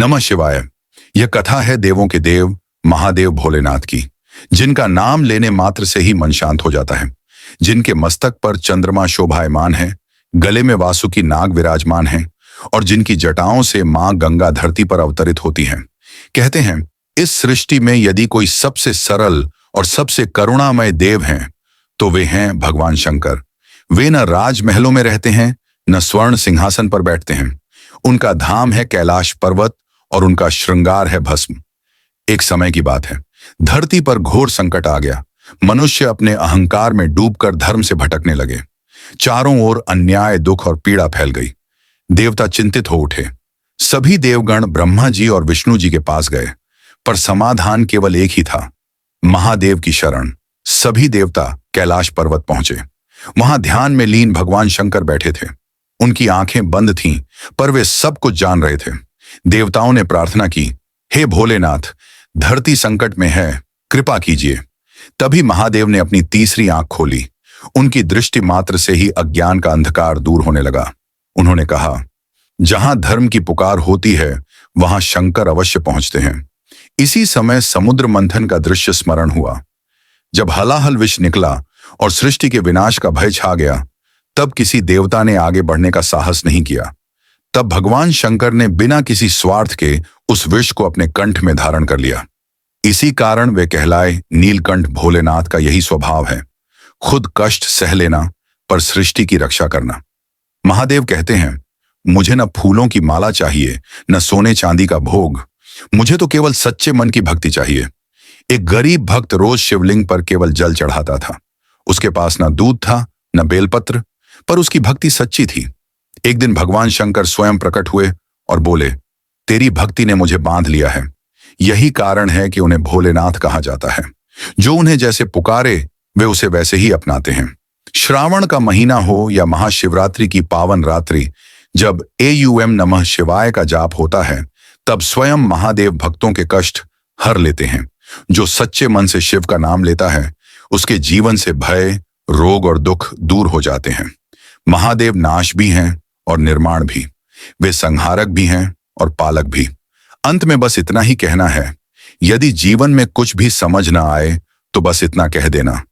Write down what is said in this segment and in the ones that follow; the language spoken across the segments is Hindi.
नमः शिवाय। यह कथा है देवों के देव महादेव भोलेनाथ की, जिनका नाम लेने मात्र से ही मन शांत हो जाता है, जिनके मस्तक पर चंद्रमा शोभायमान है, गले में वासुकी नाग विराजमान है और जिनकी जटाओं से मां गंगा धरती पर अवतरित होती हैं। कहते हैं इस सृष्टि में यदि कोई सबसे सरल और सबसे करुणामय देव हैं तो वे हैं भगवान शंकर। वे न राजमहलों में रहते हैं, न स्वर्ण सिंहासन पर बैठते हैं। उनका धाम है कैलाश पर्वत और उनका श्रृंगार है भस्म। एक समय की बात है, धरती पर घोर संकट आ गया। मनुष्य अपने अहंकार में डूबकर धर्म से भटकने लगे। चारों ओर अन्याय, दुख और पीड़ा फैल गई। देवता चिंतित हो उठे। सभी देवगण ब्रह्मा जी और विष्णु जी के पास गए, पर समाधान केवल एक ही था, महादेव की शरण। सभी देवता कैलाश पर्वत पहुंचे। वहां ध्यान में लीन भगवान शंकर बैठे थे। उनकी आंखें बंद थीं, पर वे सब कुछ जान रहे थे। देवताओं ने प्रार्थना की, हे भोलेनाथ, धरती संकट में है, कृपा कीजिए। तभी महादेव ने अपनी तीसरी आंख खोली। उनकी दृष्टि मात्र से ही अज्ञान का अंधकार दूर होने लगा। उन्होंने कहा, जहां धर्म की पुकार होती है वहां शंकर अवश्य पहुंचते हैं। इसी समय समुद्र मंथन का दृश्य स्मरण हुआ। जब हलाहल विष निकला और सृष्टि के विनाश का भय छा गया, तब किसी देवता ने आगे बढ़ने का साहस नहीं किया। तब भगवान शंकर ने बिना किसी स्वार्थ के उस विष को अपने कंठ में धारण कर लिया। इसी कारण वे कहलाए नीलकंठ। भोलेनाथ का यही स्वभाव है, खुद कष्ट सह लेना पर सृष्टि की रक्षा करना। महादेव कहते हैं, मुझे न फूलों की माला चाहिए, न सोने चांदी का भोग। मुझे तो केवल सच्चे मन की भक्ति चाहिए। एक गरीब भक्त रोज शिवलिंग पर केवल जल चढ़ाता था। उसके पास न दूध था न बेलपत्र, पर उसकी भक्ति सच्ची थी। एक दिन भगवान शंकर स्वयं प्रकट हुए और बोले, तेरी भक्ति ने मुझे बांध लिया है। यही कारण है कि उन्हें भोलेनाथ कहा जाता है। जो उन्हें जैसे पुकारे वे उसे वैसे ही अपनाते हैं। श्रावण का महीना हो या महाशिवरात्रि की पावन रात्रि, जब AUM नमः शिवाय का जाप होता है, तब स्वयं महादेव भक्तों के कष्ट हर लेते हैं। जो सच्चे मन से शिव का नाम लेता है, उसके जीवन से भय, रोग और दुख दूर हो जाते हैं। महादेव नाश भी हैं और निर्माण भी। वे संहारक भी हैं और पालक भी। अंत में बस इतना ही कहना है, यदि जीवन में कुछ भी समझ ना आए तो बस इतना कह देना,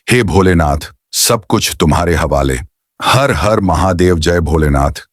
हे भोलेनाथ, सब कुछ तुम्हारे हवाले। हर हर महादेव, जय भोलेनाथ।